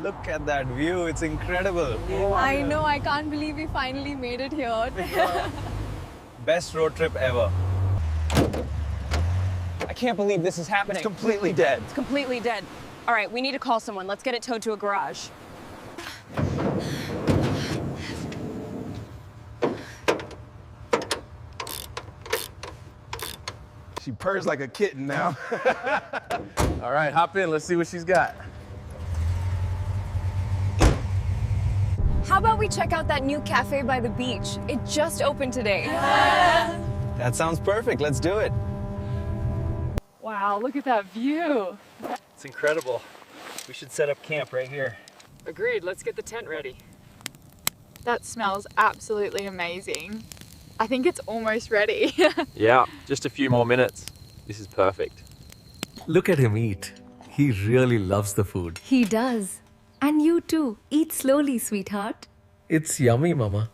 Look at that view, it's incredible. I know, I can't believe we finally made it here. Best road trip ever. I can't believe this is happening. It's completely dead. It's completely dead. All right, we need to call someone. Let's get it towed to a garage. She purrs like a kitten now. All right, hop in. Let's see what she's got. How about we check out that new cafe by the beach? It just opened today. That sounds perfect, let's do it. Wow, look at that view. It's incredible. We should set up camp right here. Agreed, let's get the tent ready. That smells absolutely amazing. I think it's almost ready. Yeah, just a few more minutes. This is perfect. Look at him eat. He really loves the food. He does. And you too. Eat slowly, sweetheart. It's yummy, Mama.